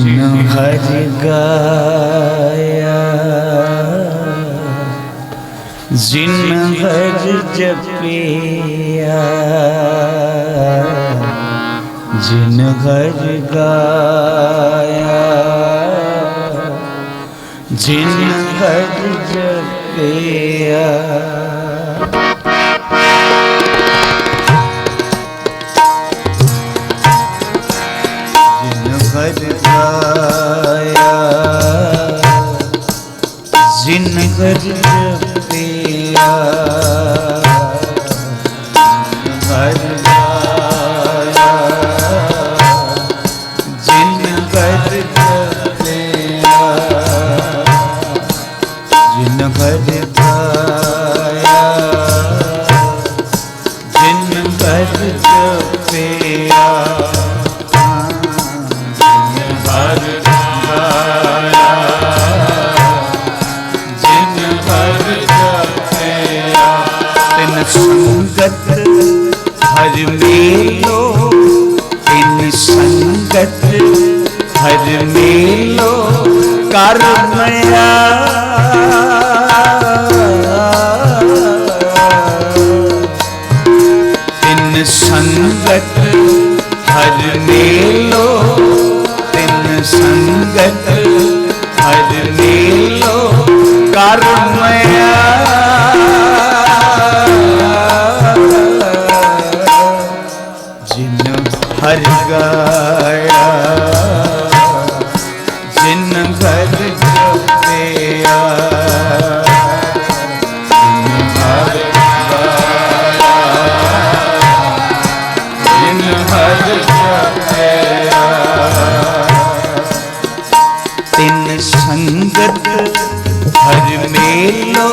जिन हरि गाया जिन हरि जपिया जिन हरि गाया जिन हरि जपिया जिन हरि जपिया हरि गाया जिन हरि जपिया जिन हरि गाया जिन हरि जपिया संगत हर मेलो इन संगत हर मेलो करमया इन संगत हर मेलो इन संगत हर मेलो करमया हरि गाया जिन हरि जपिया जिन हरि गाया जिन हरि जपिया तिन संगत हरि मेलो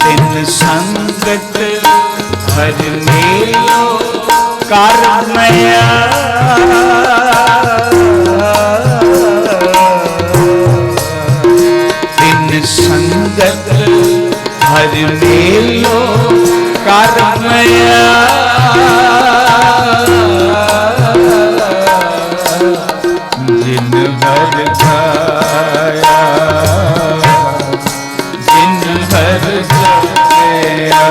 तिन संगत हरि मेलो करमया तिन संगत हरि मेलो करमया जिन हरि गाया जिन हरि जपिया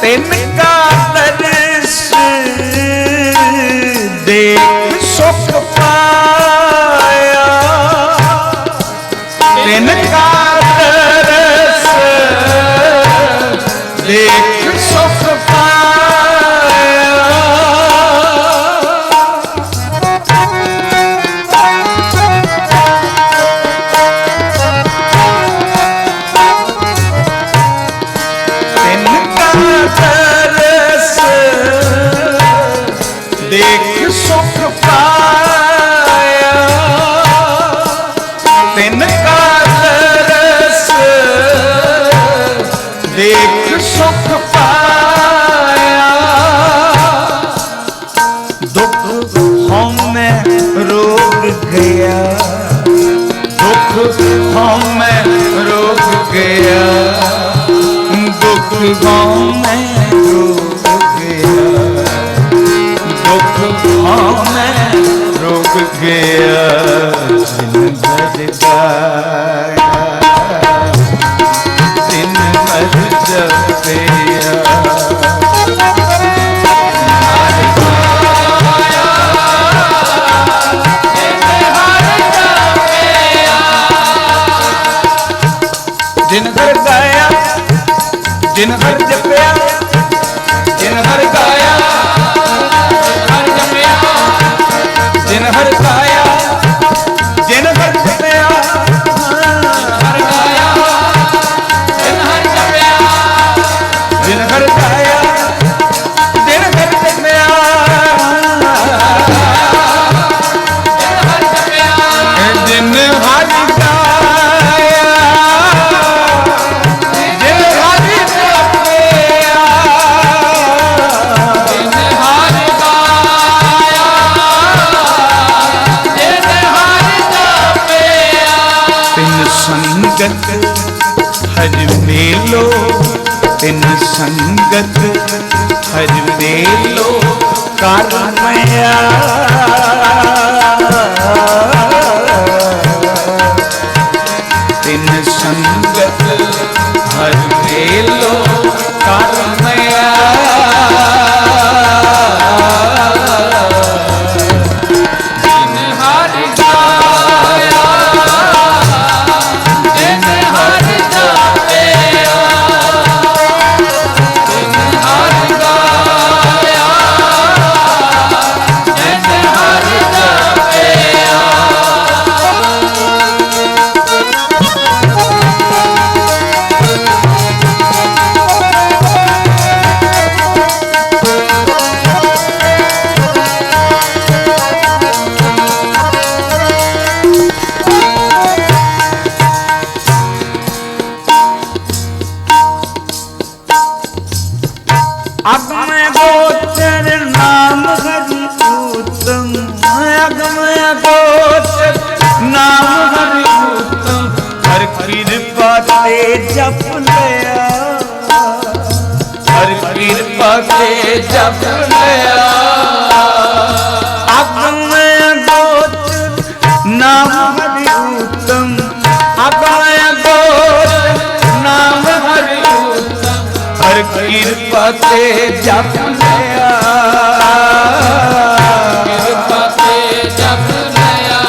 तिनका दर्श देख सुख पाया तिनका दर्श देख सुख पाया देख सुख पाया तिनका दर्श देख सुख पाया दुख हमें रोग गया दुख हमें रोग गया दुख हमें रोग गया दुख हमें रोक गया जिन हरि गाया जिन हरि जपिया जिन हरि गाया जिन हरि जपिया जिन हरि गाया जिन हरि गाया जिन हरि जपिया हरि गाया जिन हरि जपिया जिन हरि गाया जिन हरि जपिया जिन हरि गाया जिन हरि जपिया संगत हर मेलो, तिन संगत हर मेलो करमया। तिन संगत हर मेलो करमया। अगम गोचर नाम हरि उत्तम, अगम गोचर नाम हरि उत्तम, हर कृपा ते जप लिया, हर कृपा ते जप लिया। अगम गोचर नाम हरि उत्तम, अगम गोचर नाम हरि उत्तम, हर कृपा ते जप लिया, कृपा ते जप लिया।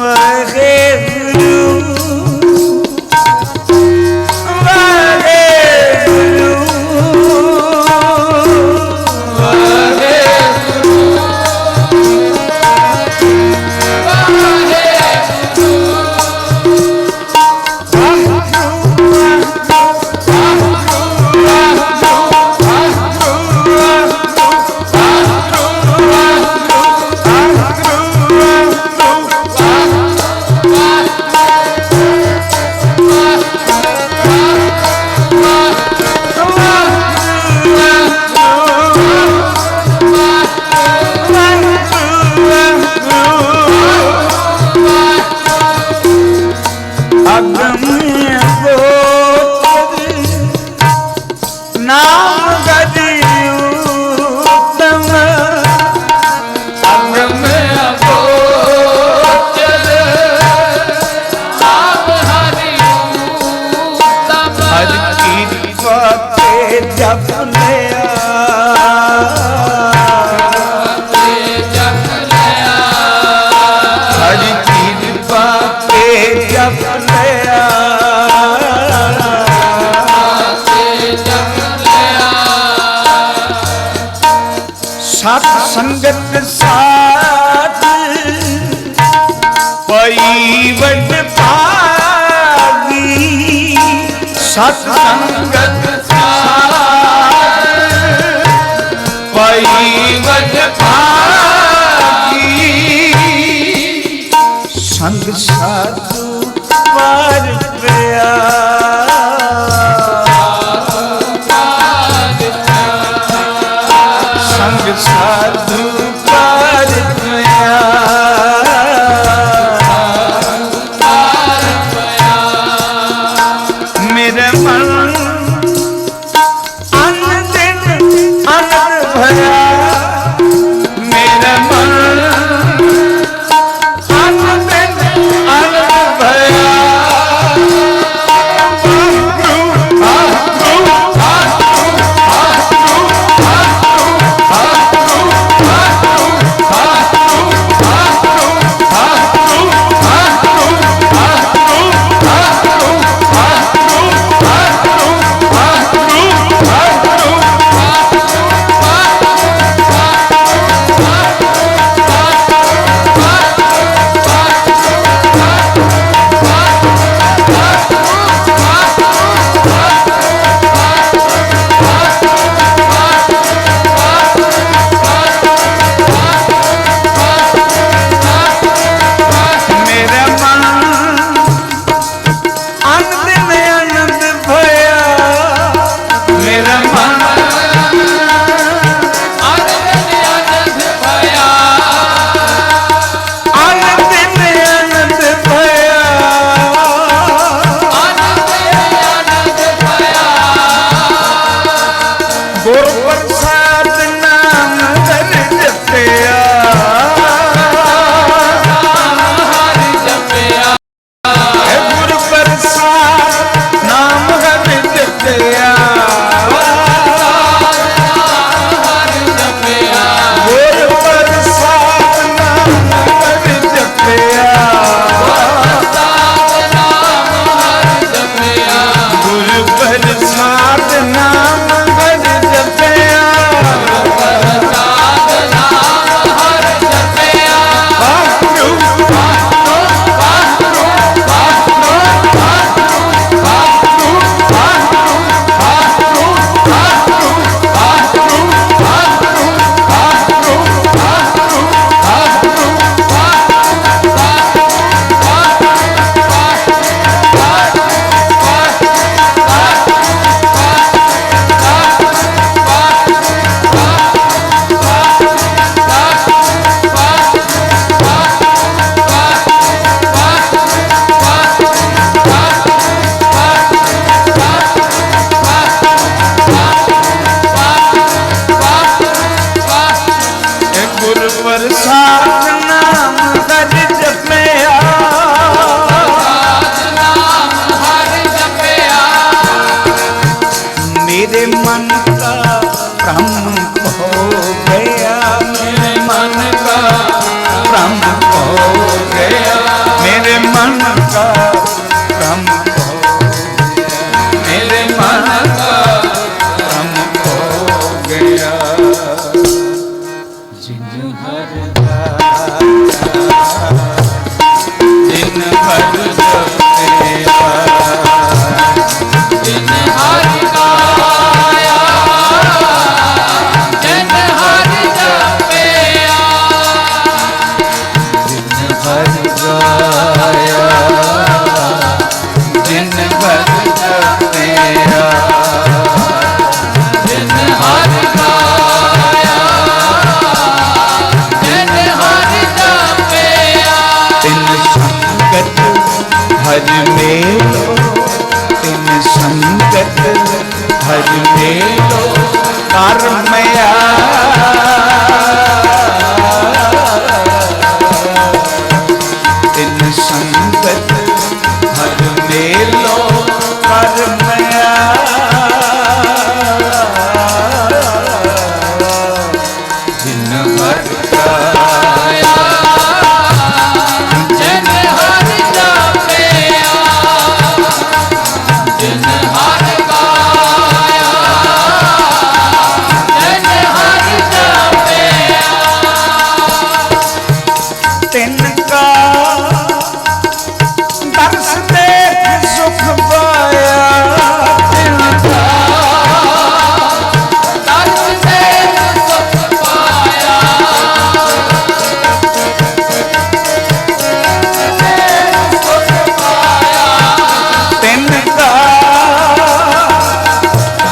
वाहे गुरु वाहे गुरु वाहे अगम गोचर नाम हरि उत्तम, अगम गोचर नाम हरि उत्तम, हर कृपा ते जप लिया, जप लिया। हर कृपा ते जप लिया। सत संगत साथ पई वड भागी, सत संगत साथ पई वड भागी, संग साधु पर पिया, संग साधु पर पिया। मेरे मन अन दिन अनंद भया, मेरे मन अन दिन अनंद भया। हर मेलो तिन संगत, हर मेलो कर मया। तिन संगत हर मेलो कर मया। जिन हर गाया, जिन हर जपया, जिन हर गाया, जिन हर जपया, तिनका दर्श देख सुख पाया। तिनका दर्श देख सुख पाया। सुख पाया। तिनका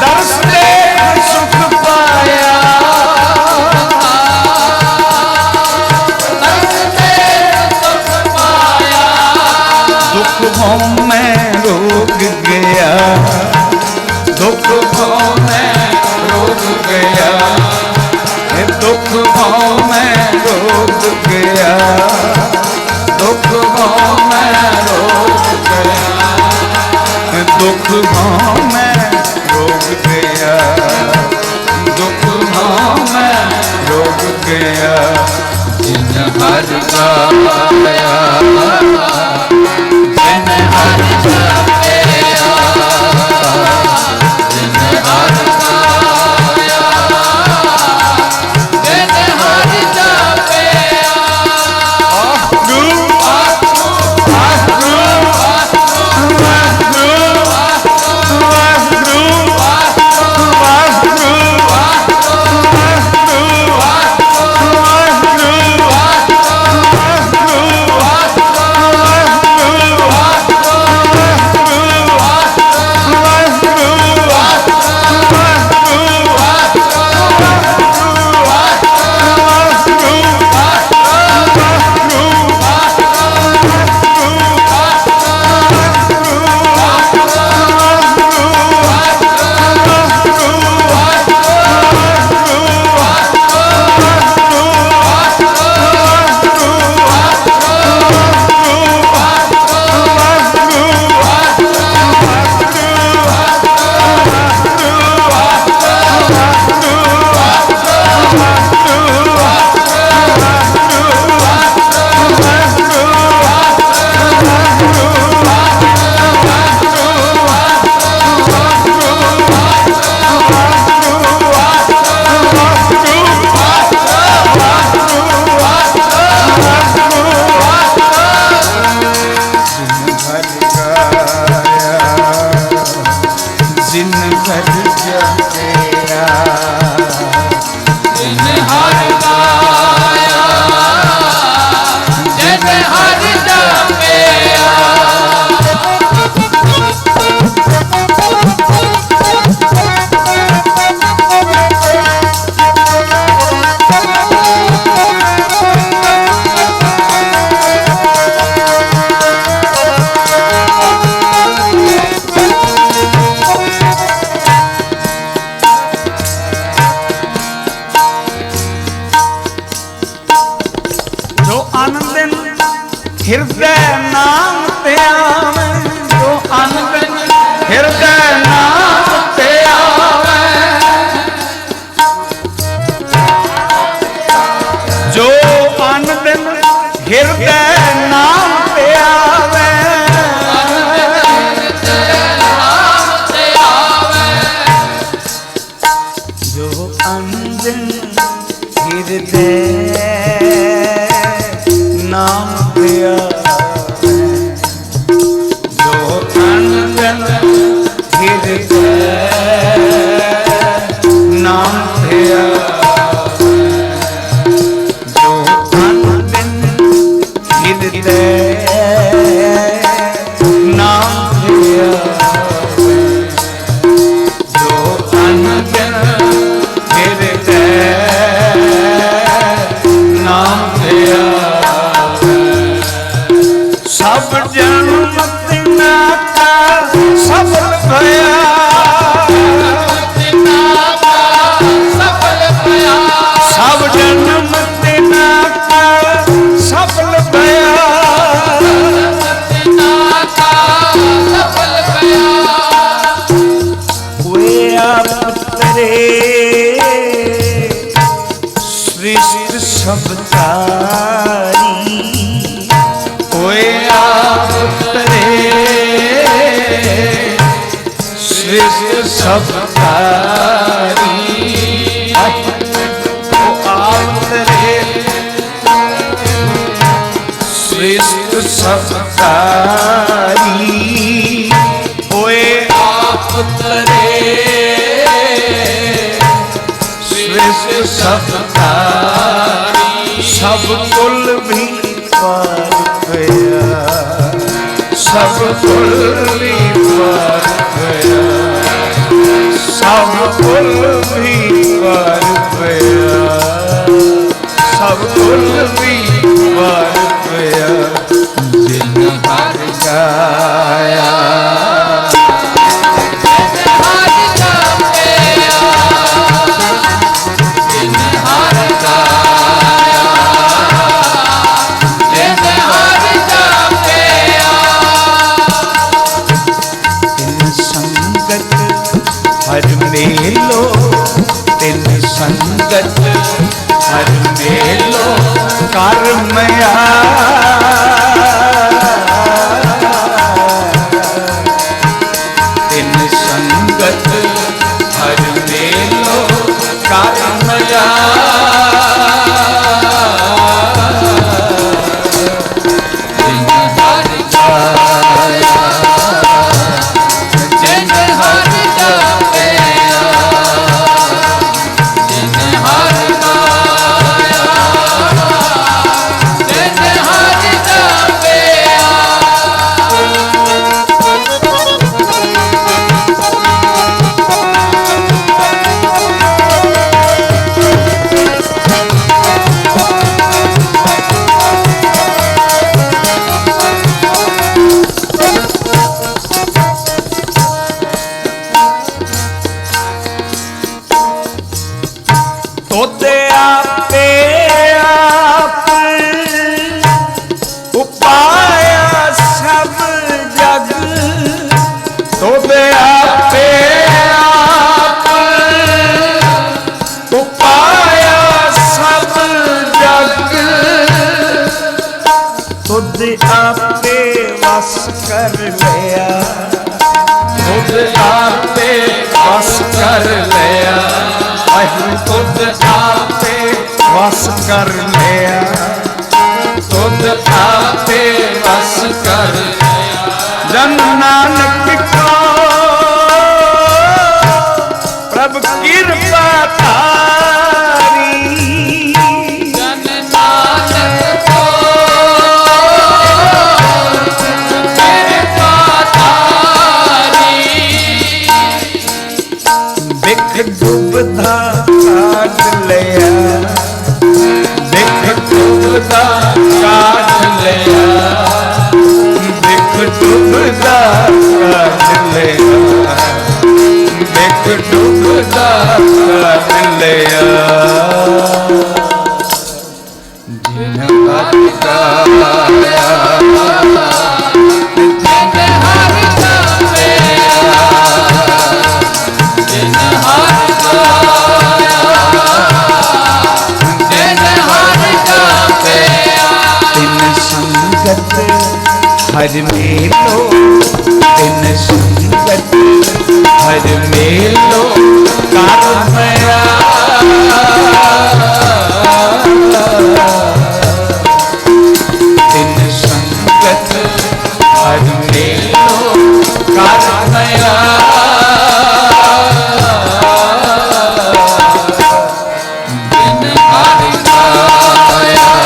दर्श देख सुख पाया। दर्श देख सुख पाया। दुख भों में रोग गया, दुख भों में रोग गया, ये दुख भों में रोग गया, दुख भों में रोग गया, दुख भों में रोग गया, दुख भों में रोग गया। जिन हर गाया, जिन हर जपया, जिन हर गाया, जिन हर जपया। जिन घर जपया, जिन हर गाया, जिन हर जपया। जो आनंद हृदय नाम ते आवे, जो आनंद हृदय नाम ते आवे, जो आनंद हृदय नाम ते आवे, जो आनंद हृदय नाम पे आवे, जो आनंद हृदय नाम पे आवे, जो आनंद सृष्टि सब तारी सृष्टि सब तारी होए आप तरे सृष्टि सब तारी सब कुल भी पार गया सब कुल भी पार गया सब कुल भी पार गया सब कुल भी पार गया जिन हर गाया हर मेलो तिन संगत हर मेलो कर्मया तिन संगत हर मेलो कर्मया जिन हर गाया जिन हर आपे वस कर लिया खुद आपे वस कर लिया खुद आपे वस कर लिया खुद आपे वस कर लिया जन नानक को प्रभु कृपा डूबदा काट लिया देख डूबदा काट लिया देख डूबदा काट लिया देख डूबदा काट लिया जिन हर गाया हर मेलो तिन संगत हर मेलो कर्मया तिन संगत हर मेलो कर्मया जिन हर गाया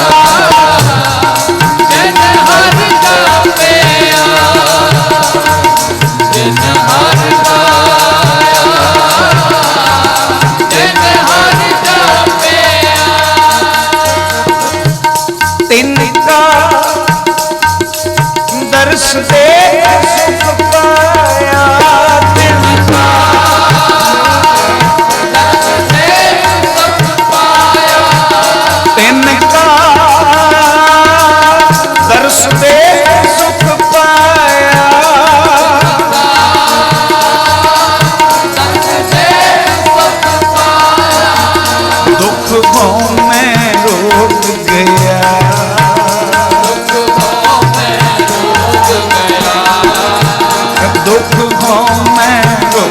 तिनका दर्श दे सुख पाया तिनका दर्श दे सुख पाया तिनका दर्श दे सुख पाया दुख भों में रोक गया दुख भों में रोक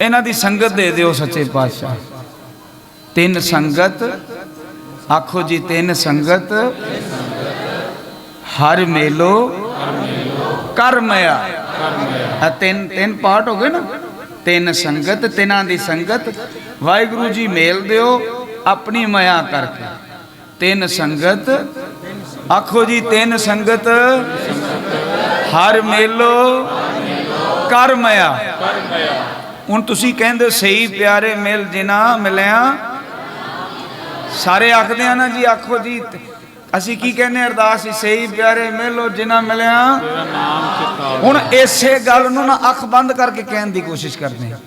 इन्हां दी संगत दे दिओ सच्चे पातशाह। तिन संगत, आखो जी तिन संगत, हर मेलो कर मया। तिन तिन पार्ट हो गए ना, तिन संगत, तिना दी संगत, वाहिगुरु जी मेल दिओ अपनी मया करके। तिन संगत, आखो जी तिन संगत, हर मेलो कर मया। हुण तुसी कहंदे सही प्यारे मिल जिना मिलिया, सारे आखदे हैं ना जी, आखो जी असी की कहने अरदास सही प्यारे मिलो जिना मिलिया। हुण इसे गल नूं ना अख बंद करके कहने की कोशिश करते हैं,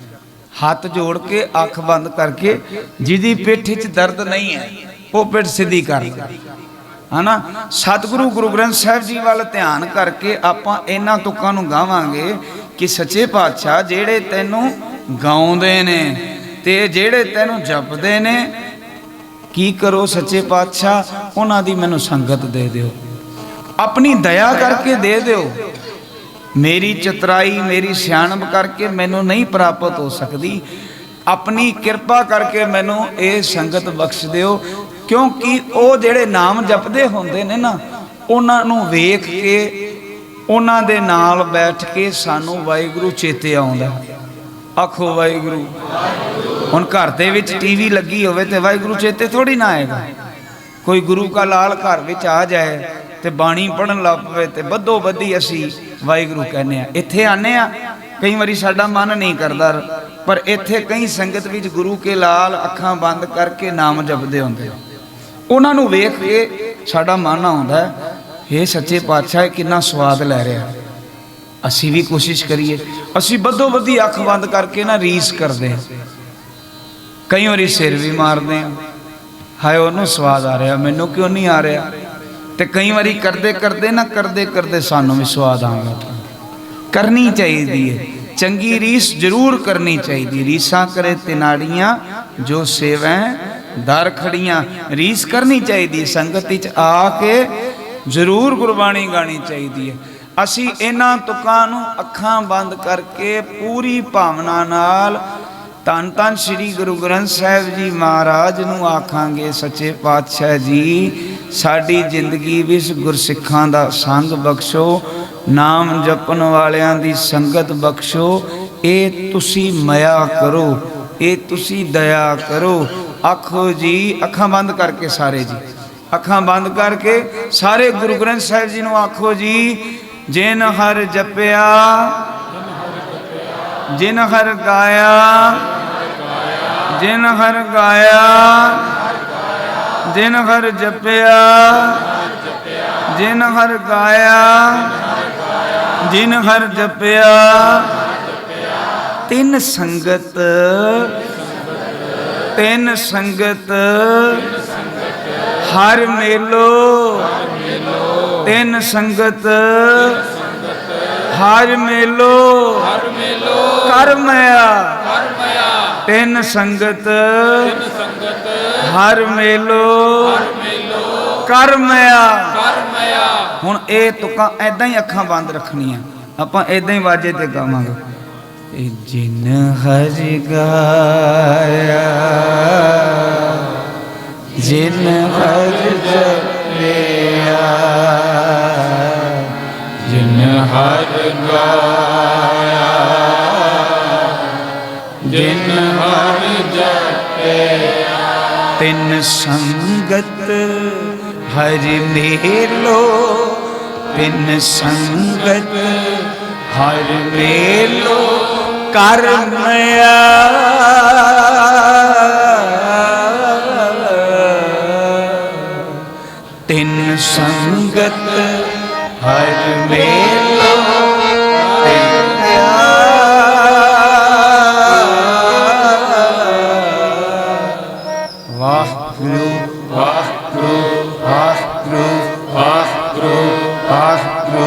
हाथ जोड़ के अख बंद करके, जिहदी पिठ च दर्द नहीं है वो पिठ सीधी कर है ना। सतगुरु गुरु ग्रंथ साहिब जी वाल ध्यान करके आपां इन्हां तुकां नूं गावांगे कि सच्चे पातशाह जेड़े तैनूं गाउंदे ने ते जेड़े तैनूं जपदे ने, की करो सच्चे पातशाह उन्हां दी मैनूं संगत दे दिओ, अपनी दया करके दे दिओ। मेरी चतराई मेरी सियाणप करके मैनूं नहीं प्राप्त हो सकती, अपनी किरपा करके मैनूं ये संगत बख्श दिओ। क्योंकि वो जेड़े नाम जपदे होंदे ने ना, उन्हां नूं वेख के उन्हां दे नाल बैठ के सानूं वाहिगुरू चेते आउंदा। आखो वाहिगुरू। हुण घर दे विच टीवी लगी होवे ते वाहिगुरू चेते थोड़ी ना आएगा। कोई गुरु का लाल घर विच आ जाए ते बाणी पढ़न लग पवे ते बद्धो बद्धी असी वाहिगुरू कहने आ। इत्थे आने आ, कई बारी साडा मन नहीं करदा, पर इत्थे कई संगत विच गुरु के लाल अखां बंद करके नाम जपदे हुंदे, उन्हां नूं वेख के साडा मन आउंदा है, हे सच्चे पातशाह कितना स्वाद लै रहा। असी भी कोशिश करिए, असी बद्धो बद्धी अख बंद करके ना रीस करते हैं, कई बारी सिर भी मारते हैं, हाय उन्होंने स्वाद आ रहा मैनू क्यों नहीं आ रहा। तो कई बारी करते करते ना करते करते सानू भी स्वाद आगा। करनी चाहिए चंगी रीस जरूर करनी चाहिए। रीसा करे तिनाड़ियाँ जो सेवैं दर खड़ियाँ, रीस करनी चाहिए। संगत च आके जरूर गुरबाणी गानी चाहिए। असी इन्हां तुकां नूं अखां बंद करके पूरी भावना नाल धन धन श्री गुरु ग्रंथ साहिब जी महाराज नूं आखांगे, सच्चे पातशाह जी साडी जिंदगी विच गुरसिखां दा संग बख्शो, नाम जपन वालियां दी संगत बख्शो, ये तुसी मया करो, ये तुसी दया करो। आखो जी अखां बंद करके सारे जी, अखां बंद करके सारे गुरु ग्रंथ साहिब जी नूं आखो जी, जिन हर जपया जिन हर गाया, जिन हर गाया, जिन हर जपया, जिन हर गाया, जिन हर जपया, तिन संगत, तिन संगत हर मेलो, तिन संगत हर मेलो कर मया, तिन संगत हर मेलो कर मया। हुण ये तुकां ऐदां ही अखां बंद रखनियां, आपां ऐदां ही वाजे ते गावांगे। जिन हर गाया, जिन हर जपया, जिन हर गाया, जिन हर जपया, तिन संगत हरि मेलो, तिन संगत हर मेलो कर मया। तिन संगत हर मेलो वाह गुरु वाह गुरु वाह गुरु वाह गुरु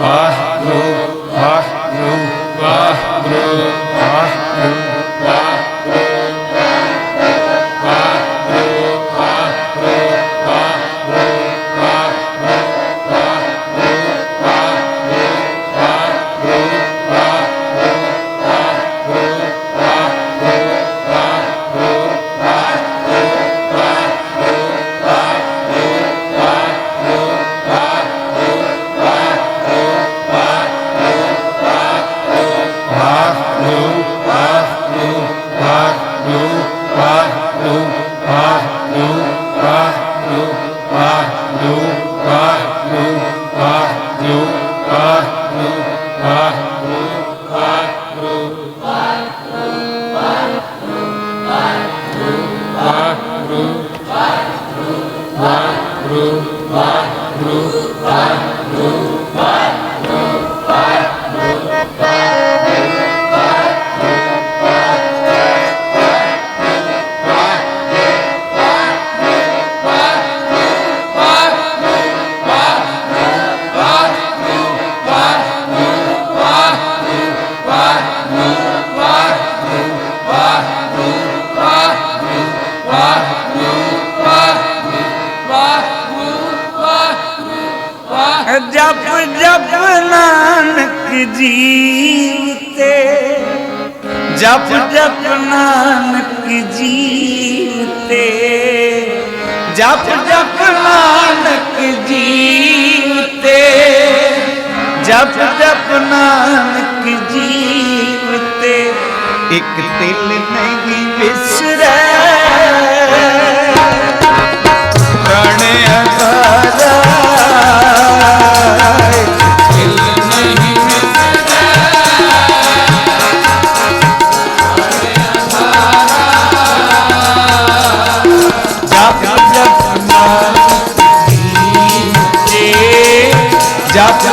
वाह गुरु वाह गुरु वाह गुरु वाह गुरु वाह गुरु जप जप नानक जीवते, जप जप नानक जीवते, जप जप नानक जीवते, जप जप नानक जीवते, एक तिल नहीं बिसरै प्रण अघारा। जप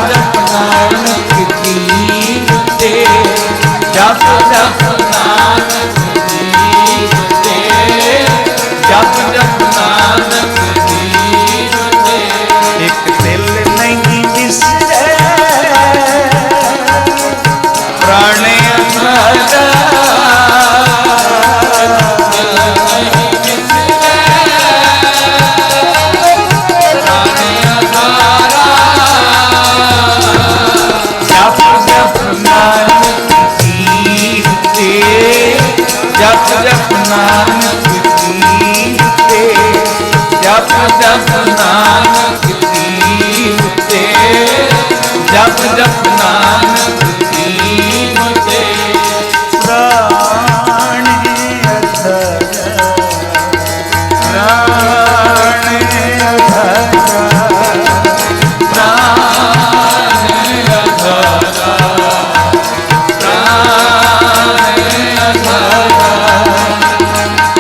जप नानक जीवते, जप जप नानक जीवते, जप जप नानक जीवते, एक दिल नहीं बिसरै प्राण अघारा। जप जप नानक जीवते, जप जप नानक जीवते, जप जप नानक जीवते, प्राण अघारा, प्राण अघारा, प्राण अघारा,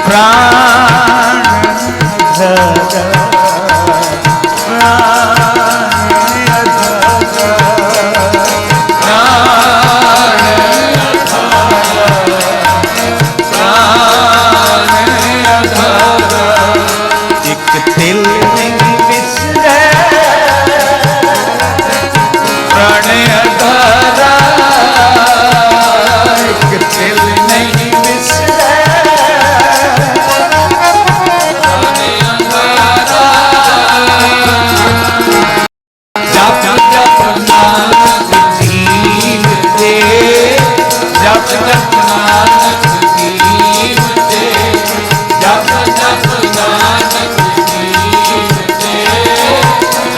प्राण अघारा, एक दिल नहीं बिसरै प्राण अघारा, एक दिल नहीं बिसरै जप जप नानक जीवते, जप जप नानक जीवते, जप जप नानक जीवते,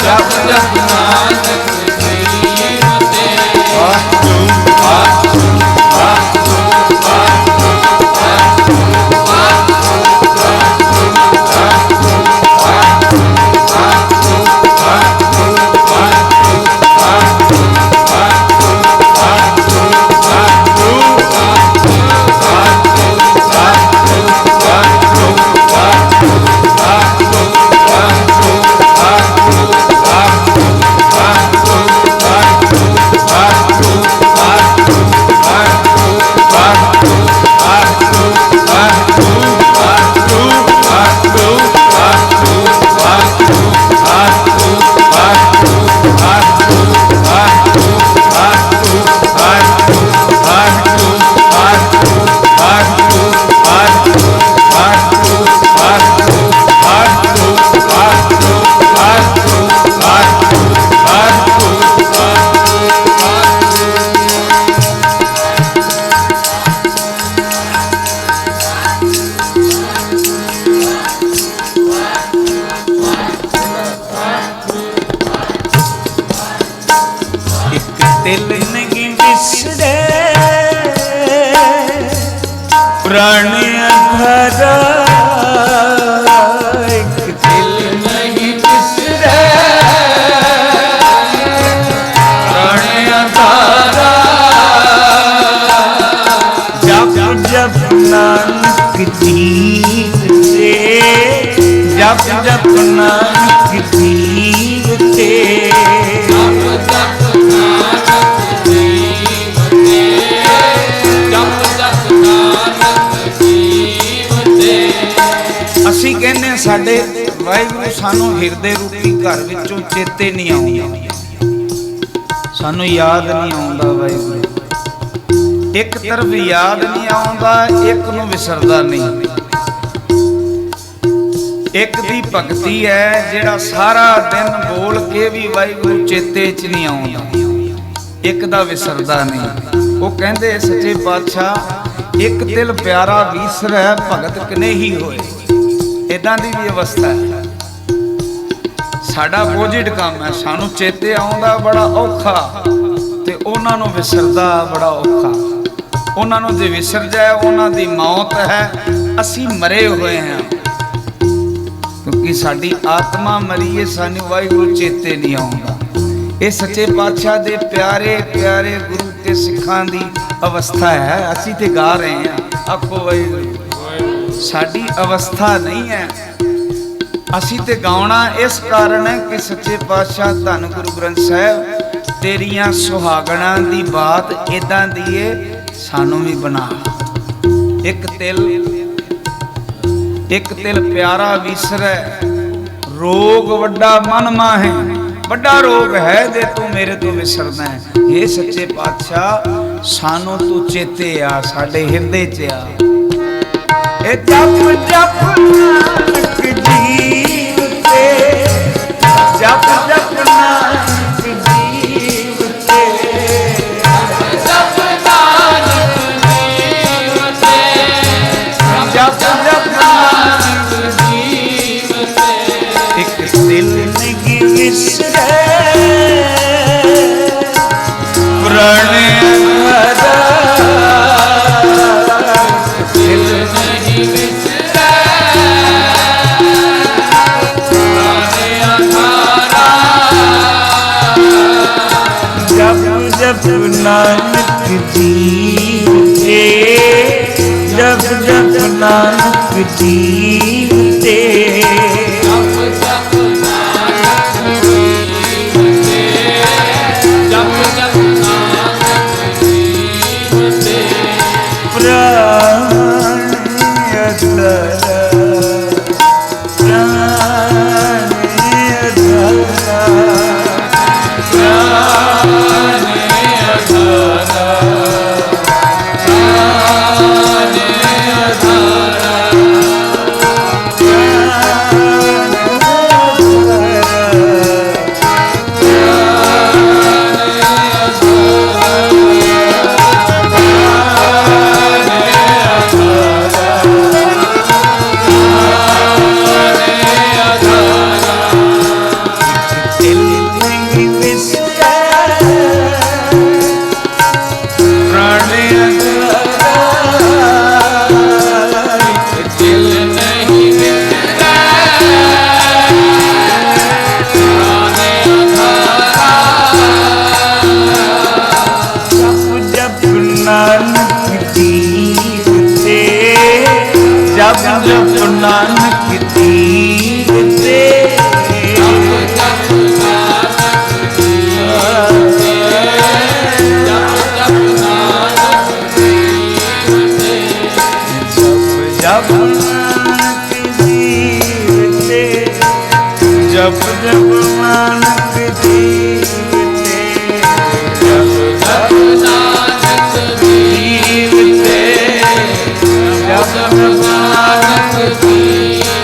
जप जप नानक जीवते। वाहिगुरू वाहिगुरू वाहिगुरू वाहिगुरू वाहिगुरू वाहिगुरू वाहिगुरू वाहिगुरू वाहिगुरू वाहिगुरू वाहिगुरू प्राण अधरा एक दिल नहीं बिसरे प्राण अधरा जप जप नानक जीवते जप जप नानक जीवते ਅਸੀਂ ਕਹਿੰਦੇ ਸਾਡੇ ਵਾਹਿਗੁਰੂ ਸਾਨੂੰ ਹਿਰਦੇ ਰੂਪੀ ਘਰ ਵਿੱਚੋਂ ਚੇਤੇ ਨਹੀਂ ਆਉਂਦਾ, ਸਾਨੂੰ ਯਾਦ ਨਹੀਂ ਆਉਂਦਾ ਵਾਹਿਗੁਰੂ। ਇੱਕ ਤਰਫ ਯਾਦ ਨਹੀਂ ਆਉਂਦਾ, ਇੱਕ ਨੂੰ ਵਿਸਰਦਾ ਨਹੀਂ। ਇੱਕ ਦੀ ਭਗਤੀ ਹੈ ਜਿਹੜਾ ਸਾਰਾ ਦਿਨ ਬੋਲ ਕੇ ਵੀ ਵਾਹਿਗੁਰੂ ਚੇਤੇ 'ਚ ਨਹੀਂ ਆਉਂਦਾ, ਇੱਕ ਦਾ ਵਿਸਰਦਾ ਨਹੀਂ। ਉਹ ਕਹਿੰਦੇ ਸੱਚੇ ਪਾਤਸ਼ਾਹ ਇੱਕ ਦਿਲ ਪਿਆਰਾ ਵੀਸਰੈ ਭਗਤ ਕਨੇਹੀ ਹੋਏ। ਇਦਾਂ ਦੀ ਵੀ ਅਵਸਥਾ ਹੈ। ਸਾਡਾ ਪੋਜਿਟ ਕੰਮ ਹੈ, ਸਾਨੂੰ ਚੇਤੇ ਆਉਂਦਾ ਬੜਾ ਔਖਾ ਤੇ ਉਹਨਾਂ ਨੂੰ ਵਿਸਰਦਾ ਬੜਾ ਔਖਾ। ਉਹਨਾਂ ਨੂੰ ਜੇ ਵਿਸਰ ਜਾਏ ਉਹਨਾਂ ਦੀ ਮੌਤ ਹੈ, ਅਸੀਂ ਮਰੇ ਹੋਏ ਹਾਂ। ਕਿਉਂਕਿ ਸਾਡੀ ਆਤਮਾ ਮਰੀ ਹੈ, ਸਾਨੂੰ ਵਾਹਿਗੁਰੂ ਚੇਤੇ ਨਹੀਂ ਆਉਂਦਾ। ਇਹ ਸੱਚੇ ਪਾਤਸ਼ਾਹ ਦੇ ਪਿਆਰੇ ਪਿਆਰੇ ਗੁਰੂ ਤੇ ਸਿੱਖਾਂ ਦੀ ਅਵਸਥਾ ਹੈ। ਅਸੀਂ ਤੇ ਗਾ ਰਹੇ ਹਾਂ, ਆਖੋ ਵਾਹਿਗੁਰੂ। ਸਾਡੀ ਅਵਸਥਾ ਨਹੀਂ ਹੈ, ਅਸੀਂ ਤੇ ਗਾਉਣਾ ਇਸ ਕਾਰਨ ਹੈ ਕਿ ਸੱਚੇ ਪਾਤਸ਼ਾਹ ਧੰਨ ਗੁਰੂ ਗ੍ਰੰਥ ਸਾਹਿਬ ਤੇਰੀਆਂ ਸੁਹਾਗਣਾਂ ਦੀ ਬਾਤ ਇਦਾਂ ਦੀ ਏ, ਸਾਨੂੰ ਵੀ ਬਣਾ। ਇੱਕ ਤਿਲ ਪਿਆਰਾ ਵਿਸਰੈ ਰੋਗ ਵੱਡਾ ਮਨ ਮਾਹੇ। ਵੱਡਾ ਰੋਗ ਹੈ ਜੇ ਤੂੰ ਮੇਰੇ ਤੋਂ ਵਿਸਰਦਾ ਹੈ। ਇਹ ਸੱਚੇ ਪਾਤਸ਼ਾਹ ਸਾਨੂੰ ਤੂੰ ਚੇਤੇ ਆ, ਸਾਡੇ ਹਿਰਦੇ 'ਚ ਆ। ਇਹ ਜਪ ਜਪ ਨਾਨਕ ਜੀਵਤੇ ਜਪ ਜਪ ਨਾਨਕ ਜੀਵਤੇ ਜਪ ਨਾਨਕ ਜੀਵਤੇ ਜਪ ਜਪ ਨਾਨਕ ਜੀਵਤੇ ਇੱਕ ਦਿਲ ਨਹੀਂ ਵਿਸਰੇ ਪ੍ਰਣ ਅਧਰਾ ਦਿਲ ਨਹੀਂ ਵਿਸਰੇ ਜਪ ਜਪ ਨਾਨਕ ਜੀਵਤੇ ਜਪ ਜਪ ਨਾਨਕ ਜੀਵਤੇ ਜਪ ਜਪ ਨਾਨਕ ਜੀਵਤੇ ਜਪ ਜਪ ਨਾਨਕ ਜੀਵਤੇ ਪ੍ਰਾਣ ਅਧਰਾ ਪ੍ਰਾਣ ਅਧਰਾ ਨਾਨਕ ਜੀਵਤੇ जप जप नानक जीवते जप जप नानक जीवते जप नानक जीवते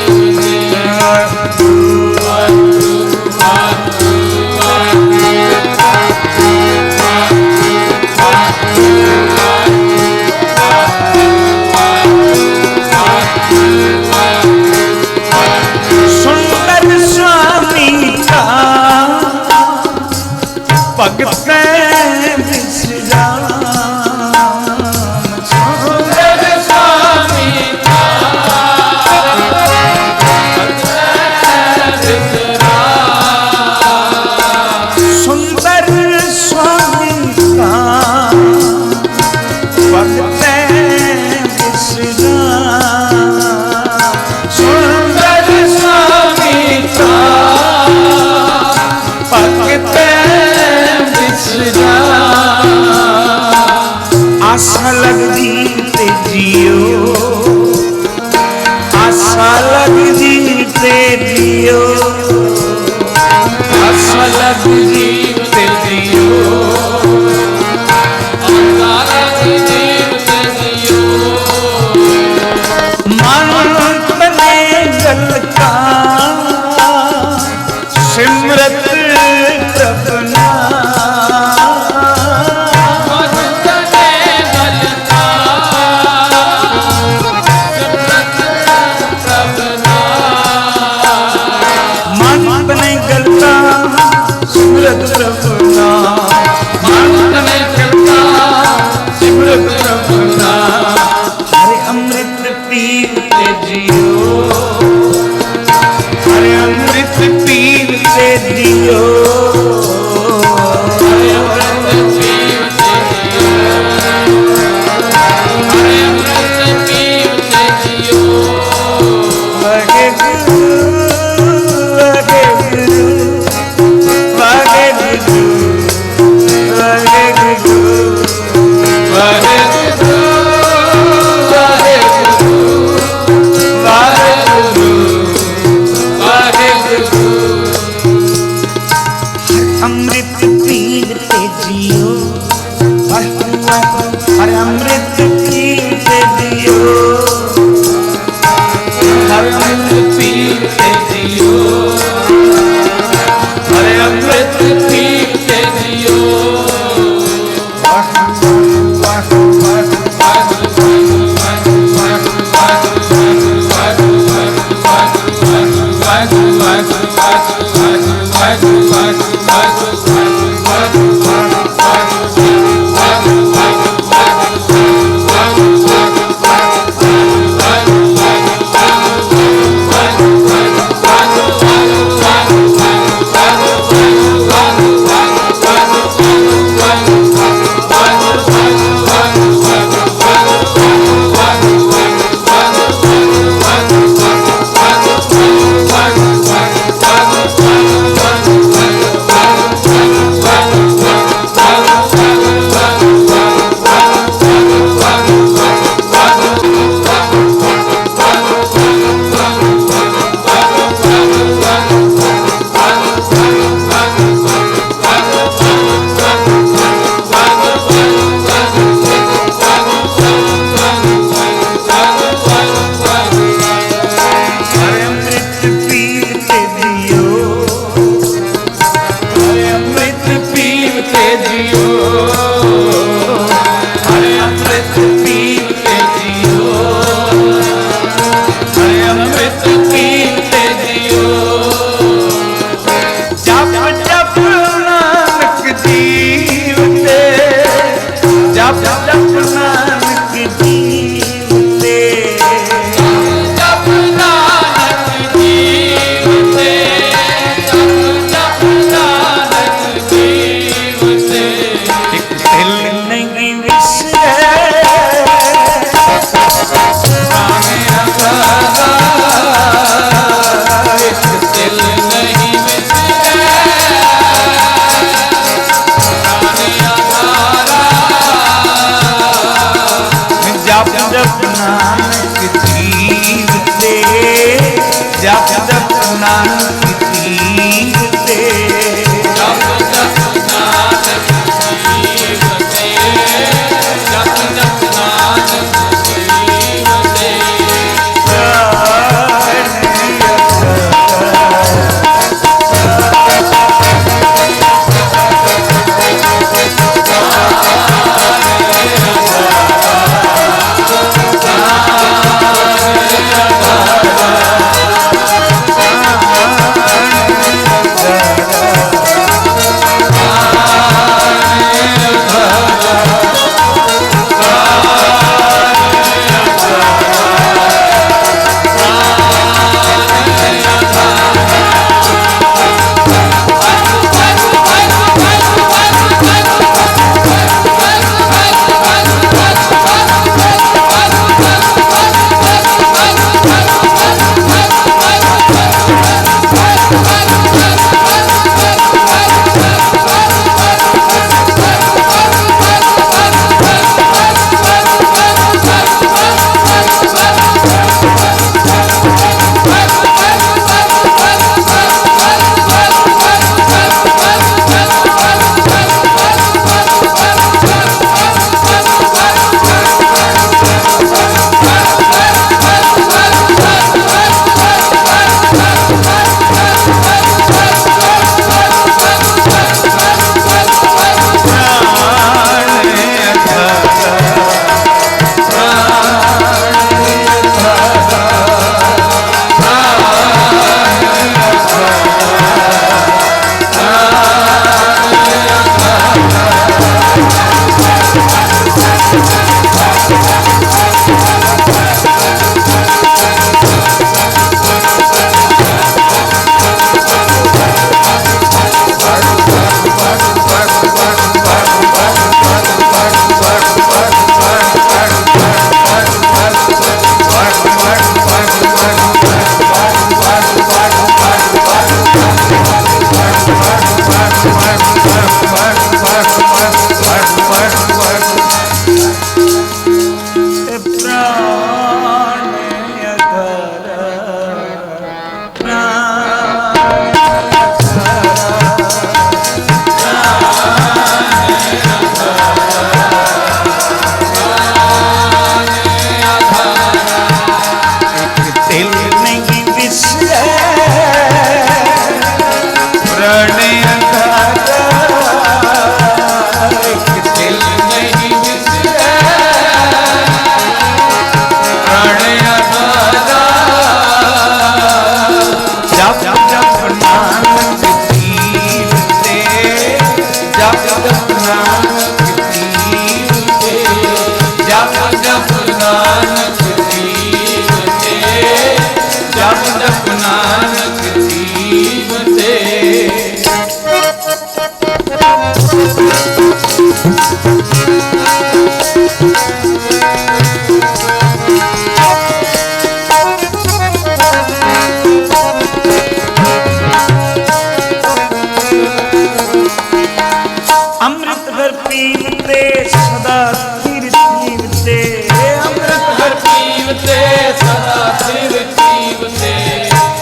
सुंदर स्वामी का आसा लगदी ते जियो, आसा लगदी ते जियो, आसा लगदी ते जियो, आसा लगदी ते जियो। मन तने गलका सिमरत प्रभना, मन तने गलका सिमरत प्रभना, मन तने गलका सिमरत प्रभना, मन तने गलका सिमरत प्रभना। हरे अमृत पीते जियो, हरे अमृत पीते जियो, हरे अमृत पीते जियो, हरे अमृत पीते जियो। वाहे गुरु, वाहे गुरु, वाहे गुरु, वाहे गुरु, वाहे गुरु, वाहे गुरु, वाहे गुरु, वाहे गुरु। अमृत पीते जियो, हरे अमृत पीते जियो, हरे अमृत पीते जियो, हरे अमृत पीते जियो। हरे अमृत पीते जियो, हरे अमृत पीते जियो, हरे अमृत पीते जियो, हरे अमृत पीते जियो। जप जप नानक जीवते, जप जप नानक जीवते, जप नानक जीवते, जप नानक जीवते। एक दिल नहीं विसरे, एक दिल नहीं विसरे, जप जप नानक जीवते, जप जप नानक जीवते, जप जप नानक जीवते, जप जप नानक जीवते। हरे नानक जीवते, जप जप नानक जीवते। अमृत घर पीवते सदा स्थिर जीवते, अमृत घर पीवते सदा स्थिर जीवते,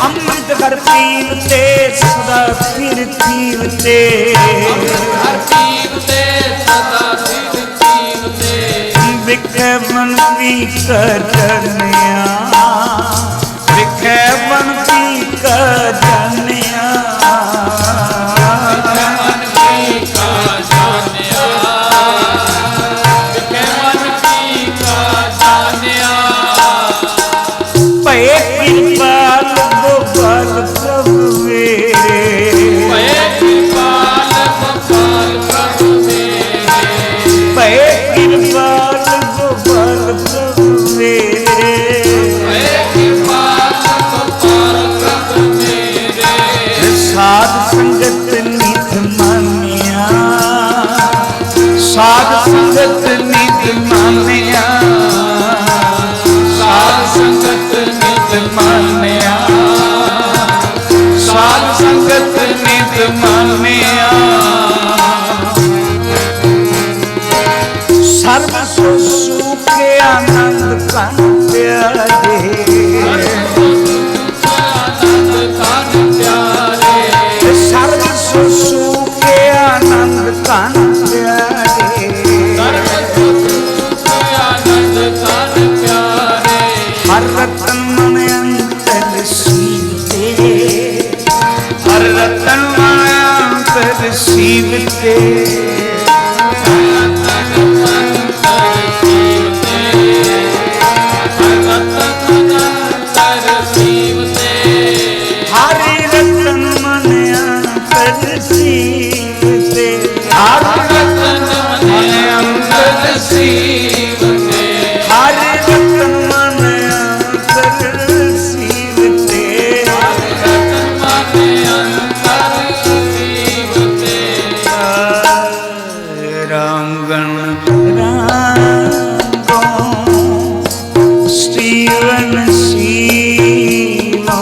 अमृत घर पीवते सदा स्थिर जीवते, घर पीवते सदा स्थिर जीवते। विखे मन पीकर जनिया, विखे मन पीकर जनिया, साध संगत नित मानिया, साध संगत नित मानिया, साध संगत नित मानिया, साध संगत नित मानिया। सर्व सुख के आनंद कान प्यारे, सर्व सुख के आनंद कान प्यारे, हर रतन मन अंतर सीवते, हर रतन मन अंतर सीवते, हरि रतन मन अंतर सीवते, हरि रतन मन अंतर सीवते, हरि रतन मन अंतर सीवते, रांगण रांगो स्टीवन सीलो,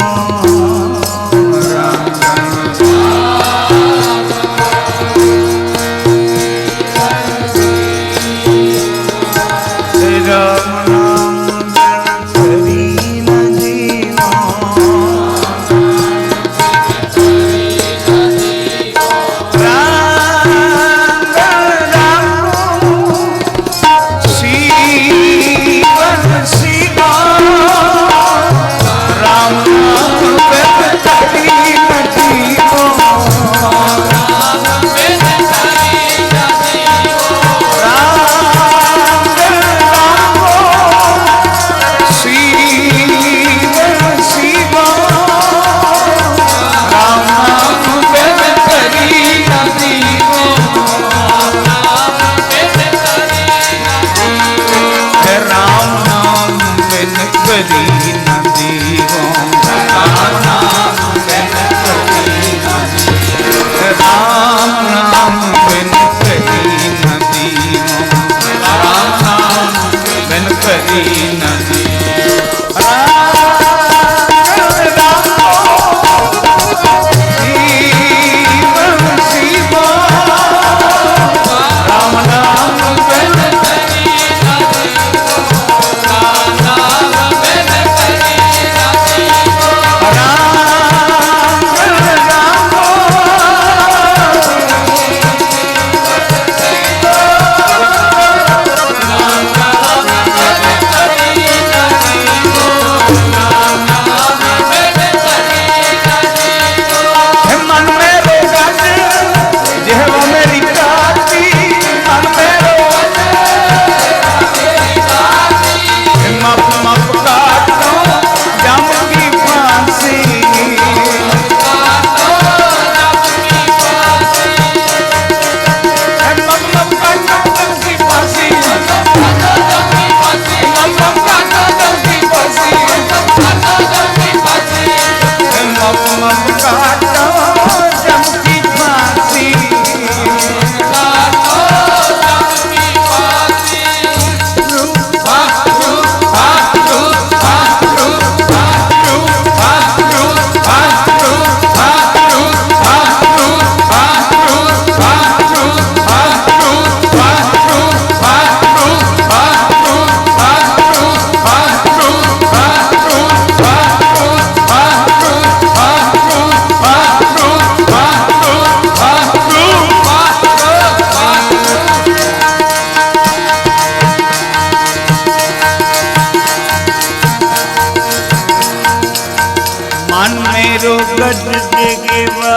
कट देवा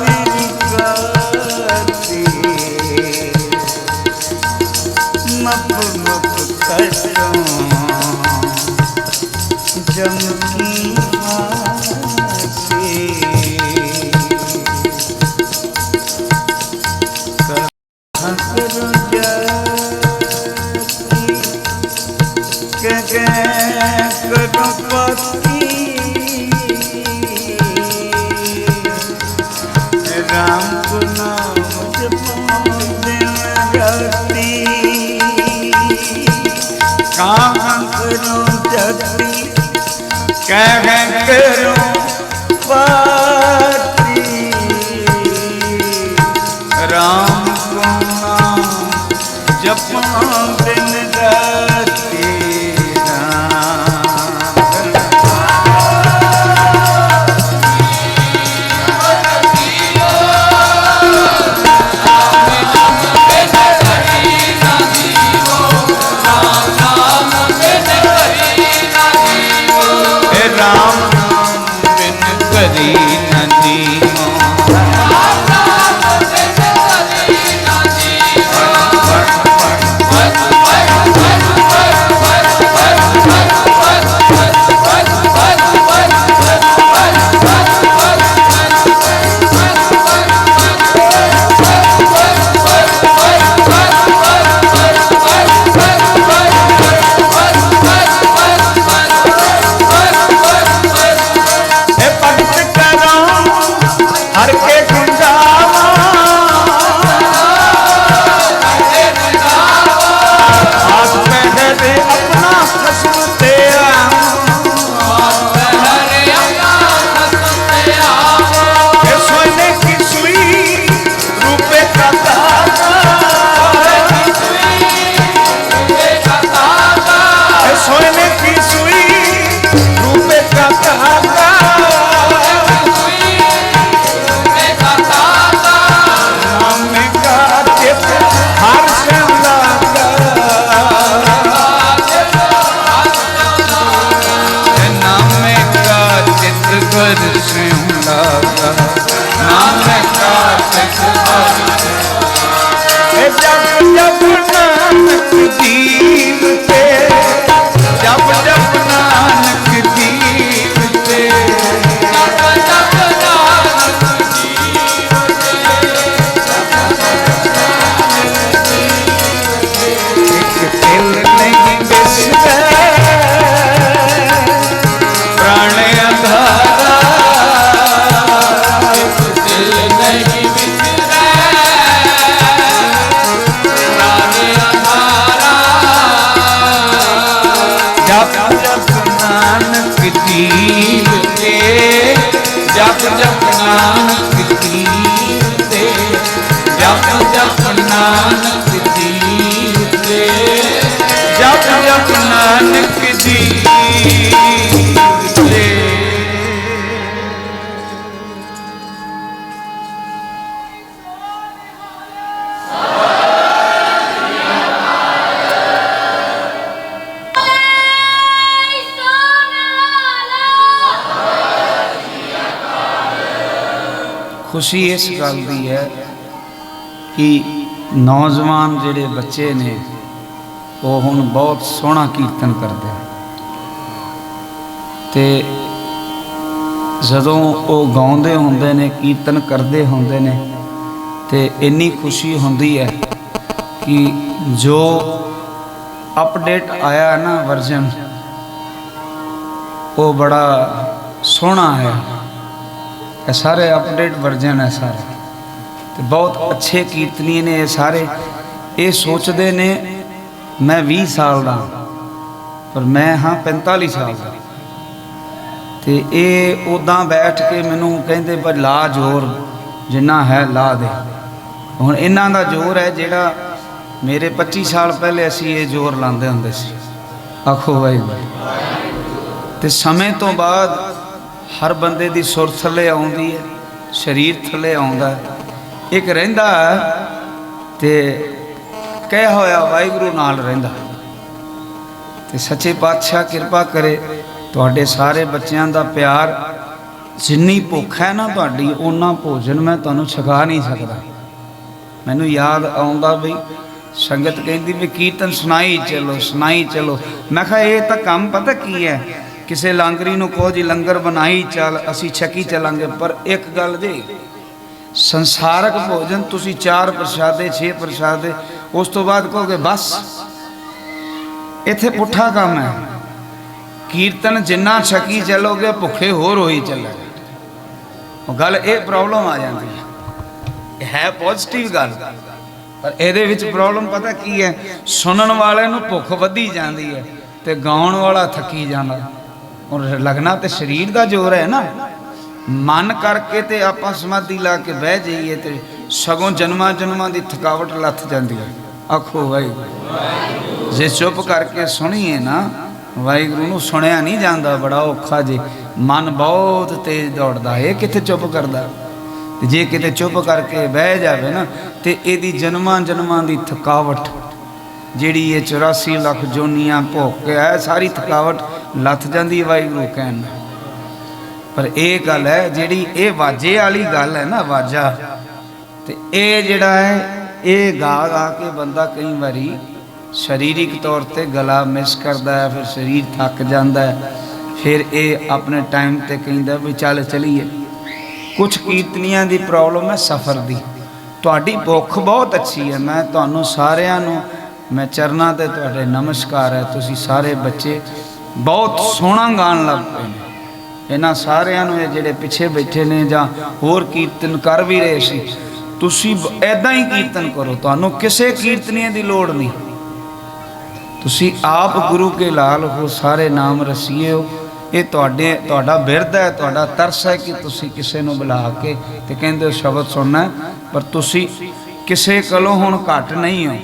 मेरी काती मप मप कटो जमकी हाथी करो जाती करो पति राम को नाम जपो दिन राती कहाँ करो जाती कह करो पाती राम को नाम जपो दिन राती राम बिन करी नदी जप जप नानक जीते जप जप नानक जीते जप जप नानक जीते। खुशी इस गल की है कि नौजवान जिहड़े बच्चे ने वो हुण बहुत सोहना कीर्तन करते हैं ते जदों वो गाउंदे हुंदे ने कीर्तन करते हुंदे ने ते इन्नी खुशी हुंदी है कि जो अपडेट आया ना वर्जन वो बड़ा सोहना है। ये सारे अपडेट वर्जन है सारे तो बहुत अच्छे कीर्तनी ने ये सारे ये सोचते ने मैं 20 साल का पर मैं हाँ 45 साल का तो ये उदा बैठ के मैनू कहते भाई ला जोर जिन्ना है ला दे। हुण इन्हां दा जोर है जिहड़ा मेरे 25 साल पहले असी ये जोर लाते होंदे सी। आखो भाई तो समय तो बाद हर बंदे दी सुर थले आउंदी है शरीर थले आउंदा है एक रहिंदा ते कह होया वाहिगुरू नाल रहिंदा ते सच्चे पातशाह कृपा करे तुहाडे सारे बच्चों का प्यार जिन्नी भुख है ना तुहाडी उन्ना भोजन मैं तुहानूं छका नहीं सकदा। मैनूं याद आउंदा बई संगत कहती भी कीर्तन सुनाई चलो। मैं कहा ये तो काम पता की है, किसी लांगरी नूं कहो जी लंगर बनाई चल असी छकी चलांगे, पर एक गल जी संसारक भोजन तुसी 4 प्रशादे 6 प्रशादे उस तो बाद कहोगे बस, इत्थे पुठा काम है। कीर्तन जिन्ना छकी चलोगे भुखे होर होई चलोगे। गल ये प्रॉब्लम आ जाती है पॉजिटिव गल, पर ਇਹਦੇ ਵਿੱਚ प्रॉब्लम पता की है, सुनन वाले ਨੂੰ ਭੁੱਖ ਵਧੀ ਜਾਂਦੀ है ਤੇ ਗਾਉਣ ਵਾਲਾ ਥੱਕੀ ਜਾਂਦਾ। और लगना तो शरीर का जोर है ना, मन करके तो आप समाधि ला के बह जाइए तो सगों जन्मां जन्मां की थकावट लथ जाती है। आखो वाहिगुरू, जे चुप करके सुनीए ना वाहिगुरू नूं सुनिया नहीं जाता, बड़ा औखा जे मन बहुत तेज दौड़ता है, कित्थे चुप करता। जे किते चुप करके बह जाए ना तो यदी जन्मां जन्मां की थकावट जिहड़ी ये 84 लाख जोनियां भोग के है सारी थकावट लथ जाती है वाहिगुरू कहन। पर यह गल है जिहड़ी ये वाजे वाली गल है ना, वाजा तो ये जिहड़ा है ये गा गा के बंदा कई बारी शरीरिक तौर पर गला मिस करता है, फिर शरीर थक जाता है, फिर ये अपने टाइम पर कहता भी चल चलीए। कुछ कीर्तनियां की प्रॉब्लम है सफ़र की। तुहाडी भुख बहुत अच्छी है, मैं तुहानूं सारिआं नूं मैं चरना ते तुहाडे नमस्कार है। तुसी सारे बच्चे बहुत सोहना गान लग पे। इन्हां सारिआं नूं ये जिहड़े पिछे बैठे ने जां होर कीर्तन कर भी रहे सी, तुसी ऐदां ही कीर्तन करो, तुहानूं किसे कीर्तनीय की लोड़ नहीं। तुसी आप गुरु के लाल हो, सारे नाम रसीए हो। ये तुहाडा बिरद है, तुहाडा तरस है कि तुसी किसे नूं बुला के ते कहंदे हो शब्द सुनना है, पर तुसी किसे कोलों हुण घट नहीं हो।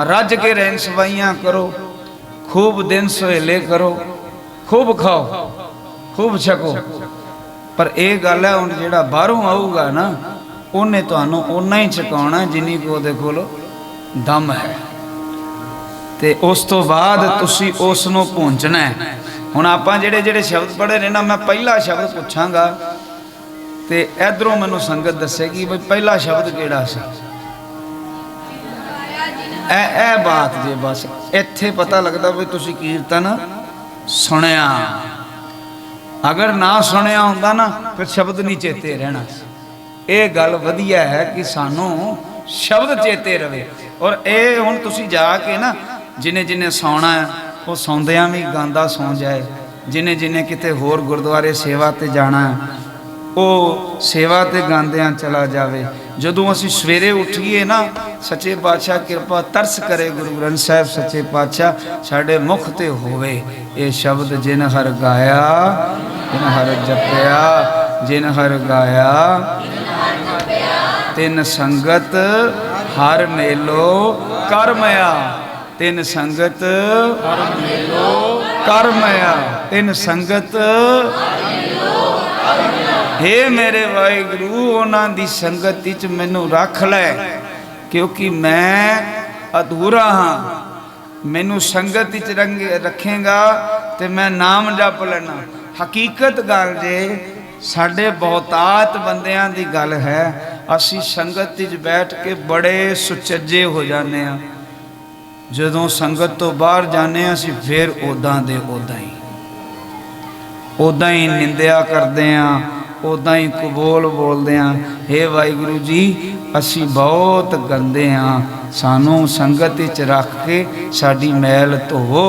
रज के रहन सवाइयां करो, खूब दिन सहेले करो, खूब खाओ खूब छको, पर यह गल है हुण जिहड़ा बाहरों आऊगा ना उन्हें तुहानूं उन्ना ही छकाउणा जिन्नी को उहदे कोल दम है। ते उस तो बाद तुसी उस नूं भूंजना है। हुण आपां जिहड़े जिहड़े शब्द पढ़े ने ना, मैं पहला शब्द पुछांगा ते इधरों मैनूं संगत दसेगी बई पहला शब्द किहड़ा सी। ए बात जे बस इत्थे पता लगता भी तुसी कीर्तन सुनिया। अगर ना सुनिया होंदा ना फिर शब्द नहीं चेते रहना। ये गल वधिया है कि सानू शब्द चेते रहे। और ये हुण तुसी जाके ना जिन्हें जिन्हें सौना है वो सौंदियां भी गांदा सौ जाए, जिन्हें जिन्हें किते होर गुरुद्वारे सेवा ते जाना है वो सेवा ते गांदियां चला जावे। जदों असीं सवेरे उठीए ना सच्चे पातशाह कृपा तरस करे, गुरु ग्रंथ साहिब सच्चे पातशाह साडे मुख ते होवे ये शब्द, जिन हर गाया जिन हर जपया, जिन हर गाया तिन संगत हर मेलो कर मया, तिन संगत हर मेलो कर मया, तिन संगत हे मेरे वाहिगुरू उन्हां दी संगत विच मैनू रख लै, क्योंकि मैं अधूरा हाँ। मैनू संगत विच रखेगा तो मैं नाम जप लेना। हकीकत गल जे साडे बहुतात बंदियां दी गल है, असी संगत विच बैठ के बड़े सुचज्जे हो जाने आ, जदों संगत तो बाहर जाने असी फिर उदां दे उदां ही निंदिया करते हैं, उदां ही कबोल बोलते हैं। हे वाहिगुरू जी असी बहुत गंदे हाँ, सानू संगत विच रख के साडी मैल धोवो,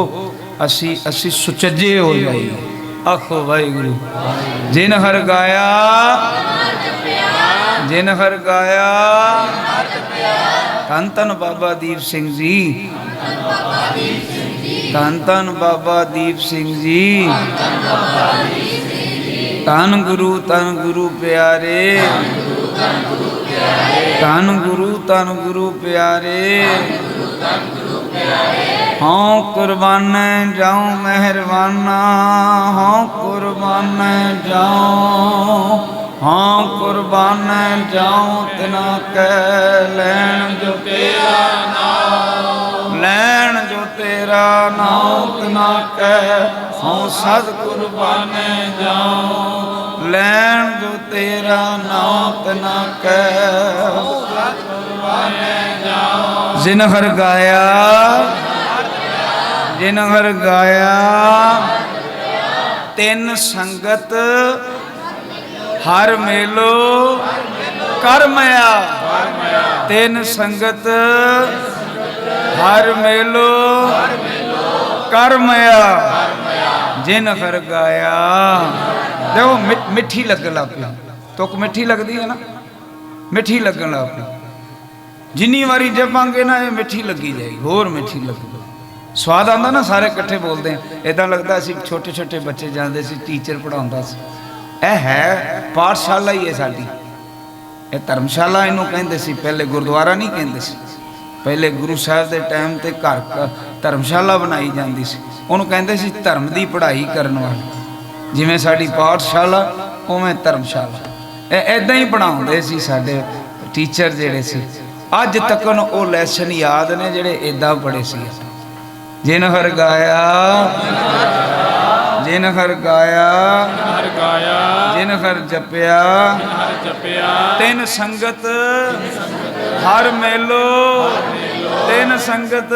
असी सुचज्जे हो जाइए। आखो वाहिगुरू। जिन हर गाया जिन हर गाया। धन धन बाबा दीप सिंह जी, धन धन बाबा दीप सिंह जी, धन गुरु प्यारे, धन गुरु प्यारे। हाँ कुर्बान जाऊँ मेहरबाना, हाँ कुर्बान जाऊँ, हाँ कुर्बान जाऊँ तिना कह लैन जो तेरा नाम, लैन जो तेरा नाम तिना कह हाँ सद कुर्बान जाऊँ, ਲੈਣ ਜੋ ਤੇਰਾ ਨਾਮ ਨ ਕੈ। ਜਿਨ ਹਰ ਗਾਇਆ ਜਿਨ ਹਰ ਗਾਇਆ ਤਿੰਨ ਸੰਗਤ ਹਰ ਮੇਲੋ ਕਰ ਮਇਆ। ਤਿੰਨ ਸੰਗਤ ਹਰ ਮੇਲੋ ਕਰ ਮਇਆ। ਜਿਨ ਹਰ ਗਾਇਆ ਦੇਖੋ ਮਿੱਠੀ ਲੱਗਣ ਲੱਗ ਪਈ। ਤੁਕ ਮਿੱਠੀ ਲੱਗਦੀ ਹੈ ਨਾ, ਮਿੱਠੀ ਲੱਗਣ ਲੱਗ ਪਈ। ਜਿੰਨੀ ਵਾਰੀ ਜਪਾਂਗੇ ਨਾ ਇਹ ਮਿੱਠੀ ਲੱਗੀ ਜਾਏਗੀ, ਹੋਰ ਮਿੱਠੀ ਲੱਗੀ। ਸਵਾਦ ਆਉਂਦਾ ਨਾ, ਸਾਰੇ ਇਕੱਠੇ ਬੋਲਦੇ ਆ। ਇਦਾਂ ਲੱਗਦਾ ਸੀ ਛੋਟੇ ਛੋਟੇ ਬੱਚੇ ਜਾਂਦੇ ਸੀ, ਟੀਚਰ ਪੜਾਉਂਦਾ ਸੀ। ਇਹ ਹੈ ਪਾਠਸ਼ਾਲਾ ਹੀ ਹੈ ਸਾਡੀ, ਇਹ ਧਰਮਸ਼ਾਲਾ ਇਹਨੂੰ ਕਹਿੰਦੇ ਸੀ। ਪਹਿਲੇ ਗੁਰਦੁਆਰਾ ਨਹੀਂ ਕਹਿੰਦੇ ਸੀ, ਪਹਿਲੇ ਗੁਰੂ ਸਾਹਿਬ ਦੇ ਟਾਈਮ ਤੇ ਘਰ ਧਰਮਸ਼ਾਲਾ ਬਣਾਈ ਜਾਂਦੀ ਸੀ, ਉਹਨੂੰ ਕਹਿੰਦੇ ਸੀ ਧਰਮ ਦੀ ਪੜ੍ਹਾਈ ਕਰਨ ਵਾਲੀ। ਜਿਵੇਂ ਸਾਡੀ ਪਾਠਸ਼ਾਲਾ ਉਵੇਂ ਧਰਮਸ਼ਾਲਾ, ਇਹ ਇਦਾਂ ਹੀ ਪੜ੍ਹਾਉਂਦੇ ਸੀ ਸਾਡੇ ਟੀਚਰ ਜਿਹੜੇ ਸੀ। ਅੱਜ ਤੱਕ ਉਹ ਲੈਸਨ ਯਾਦ ਨੇ ਜਿਹੜੇ ਇਦਾਂ ਪੜ੍ਹੇ ਸੀ। ਜਿਨ ਹਰ ਗਾਇਆ ਜਿਨ ਹਰ ਗਾਇਆ ਜਿਨ ਹਰ ਜਪਿਆ ਤਿਨ ਸੰਗਤ ਹਰ ਮੇਲੋ। ਤਿਨ ਸੰਗਤ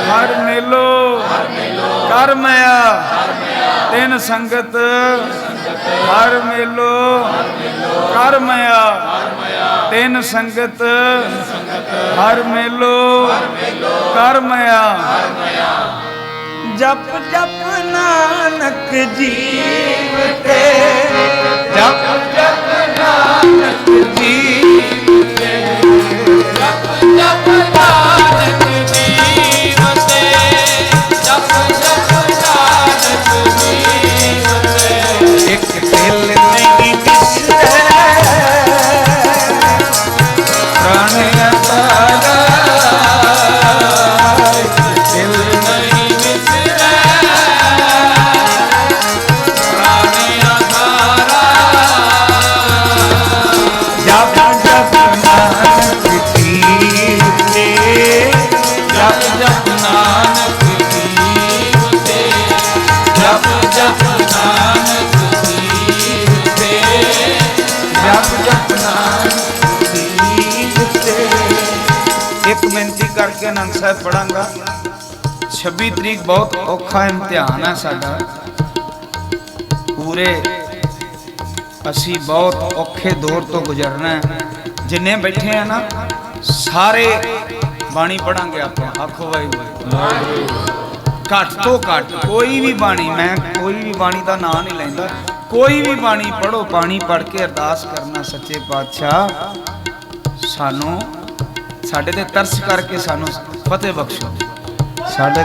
ਹਰ ਮੇਲੋ ਕਰ ਮਇਆ। ਤਿਨ ਸੰਗਤ ਹਰ ਮੇਲੋ ਕਰ ਮਇਆ। ਤਿਨ ਸੰਗਤ ਹਰ ਮੇਲੋ ਕਰ ਮਇਆ। ਜਪ ਜਪ ਨਾਨਕ ਜੀਵਤੇ, ਜਪ ਜਪ ਨਾਨਕ ਜੀਵਤੇ, ਜਪ ਜਪ ਨਾਨਕ ਜੀਵਤੇ, ਜਪ ਜਪ ਨਾਨਕ ਜੀਵਤੇ। ਇੱਕ ਦਿਲ ਨਹੀਂ ਦਿਸਦਾ ਪ੍ਰਾਣ ਅਤਾਰਾ, ਦਿਲ ਨਹੀਂ ਵਿਸਰੈ ਪ੍ਰਾਣ ਅਤਾਰਾ। ਜਪ ਜਪ ਨਾਨਕ ਜੀਵਤੇ, ਜਪ ਜਪ ਨਾਨਕ ਜੀਵਤੇ, ਜਪ ਜਪ ਨਾਨਕ ਜੀਵਤੇ, ਜਪ ਜਪ ਨਾਨਕ ਜੀਵਤੇ। ਇੱਕ ਬੇਨਤੀ ਕਰਕੇ ਆਨੰਦ ਸਾਹਿਬ ਪੜਾਂਗਾ। 26 ਤਰੀਕ ਬਹੁਤ ਔਖਾ ਇਮਤਿਹਾਨ ਹੈ ਸਾਡਾ। ਪੂਰੇ ਅਸੀਂ ਬਹੁਤ ਔਖੇ ਦੌਰ ਤੋਂ ਗੁਜ਼ਰਨਾ ਹੈ। ਜਿੰਨੇ ਬੈਠੇ ਆ ਨਾ ਸਾਰੇ ਬਾਣੀ ਪੜਾਂਗੇ ਆਪਾਂ। ਆਖੋ ਵਾਹਿਗੁਰੂ। ਘੱਟ ਤੋਂ ਘੱਟ ਕੋਈ ਵੀ ਬਾਣੀ, ਮੈਂ ਕੋਈ ਵੀ ਬਾਣੀ ਦਾ ਨਾਂ ਨਹੀਂ ਲੈਂਦਾ, ਕੋਈ ਵੀ ਬਾਣੀ ਪੜੋ। ਬਾਣੀ ਪੜ ਕੇ ਅਰਦਾਸ ਕਰਨਾ, ਸੱਚੇ ਪਾਤਸ਼ਾਹ ਸਾਨੂੰ ਸਾਡੇ ਤੇ ਤਰਸ ਕਰਕੇ ਸਾਨੂੰ ਫਤਿਹ ਬਖਸ਼ੋ। ਸਾਡੇ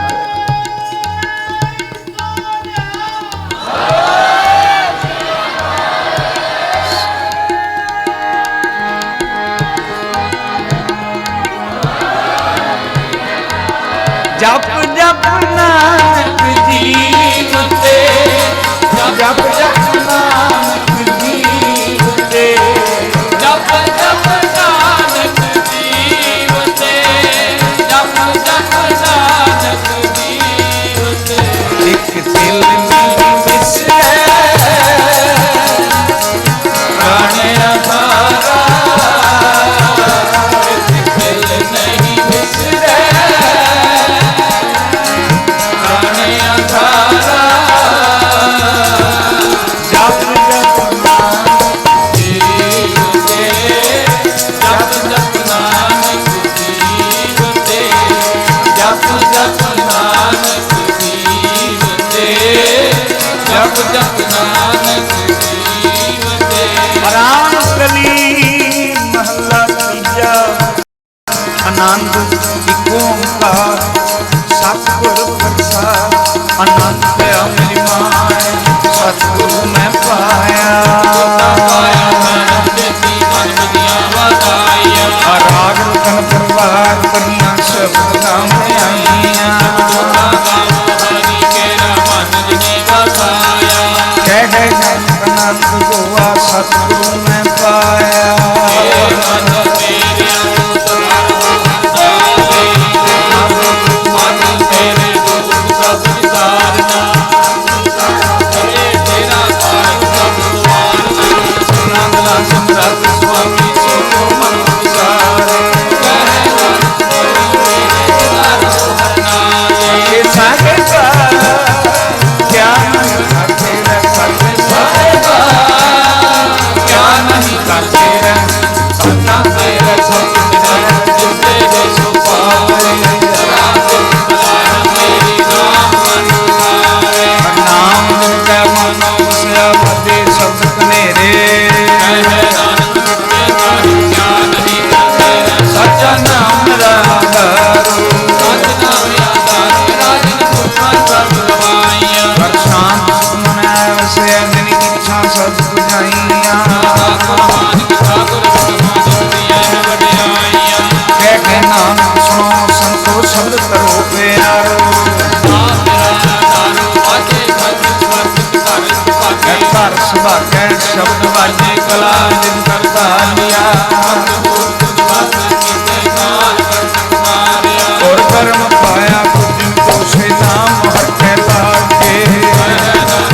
ਜਪ ਜਪ ਨਾਨਕ ਜੀਵਤੇ, ਜਪ ਜਪ ਨਾਨਕ ਜੀਵਤੇ, ਜਪ ਜਪ ਨਾਨਕ ਜੀਵਤੇ, ਜਪ ਜਪ ਨਾਨਕ ਜੀਵਤੇ। ਇੱਕ ਦਿਲ ਨਹੀਂ ਵਿਸਰੈ ਪ੍ਰਾਣ ਅਤਾਰਾ, ਇੱਕ ਦਿਲ ਨਹੀਂ ਵਿਸਰੈ ਪ੍ਰਾਣ ਅਤਾਰਾ। ਜਪ ਜਪ ਨਾਨਕ ਜੀਵਤੇ, ਜਪ ਜਪ ਨਾਨਕ ਜੀਵਤੇ, ਜਪ ਜਪ ਨਾਨਕ ਜੀਵਤੇ, ਜਪ ਜਪ ਨਾਨਕ ਜੀਵਤੇ। ਆਰਾਮ ਕਲੀ ਮਹਲਾ ਤੀਜਾ। ਆਨੰਦ ਇੱਕ ਓੰਕਾਰ ਸਤਿਗੁਰ ਪ੍ਰਸਾਦ। ਆਨੰਦ ਪਿਆ ਮੇਰੀ ਮਾਏ ਸਤਿਗੁਰੂ ਮੈਂ ਪਾਇਆ। ਰਾਗ ਰਤਨ ਪਰਵਾਰ ਕਰੀਆਂ ਸ਼ਬਦ ਸਾਹਮਣੇ ਆਈਆਂ। ਕਹਿ ਕਹਿ ਆਨੰਦ ਗੋਆ ਸਤਿਗੁਰੂ ਮੈਂ ਪਾਇਆ। ਤੇਰੇ ਦੁੱਖ ਸਭ ਵਿਸਾਰਨਾ, ਤੇਰਾ शब्द वाजे कला जिन करता लिया और कर्म पाया कुछ जिनको से नाम हटे लागे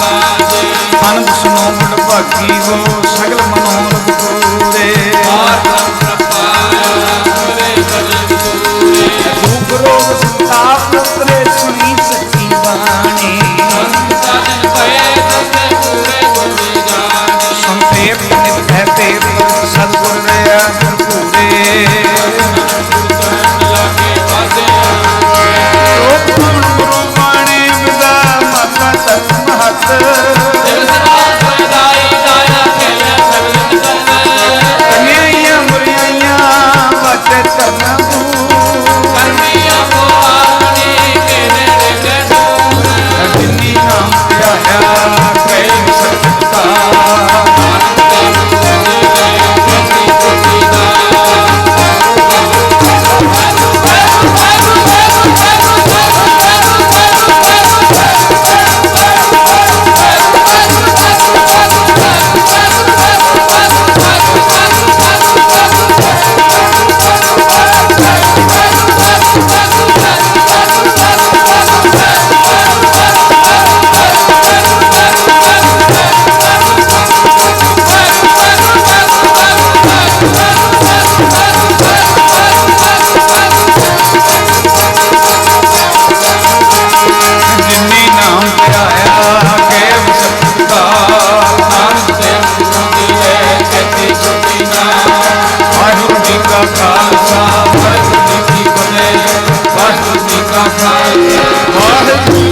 आनंद सुनो बड़ भागी हो सगल मनोरथ पूरे दुख रोग संताप उतरे सुनी सच्ची बाणी सुनते नित कहते सतगुर रहा भरपूरे लोक गुरु बाणी विदा माता सत महत कन्हैया मुरियाइया बाटे करना जिन्नी नाम ध्याया कई सकता खालसा वाहिगुरू जी की फतेह वाहिगुरू जी का खालसा वाहिगुरू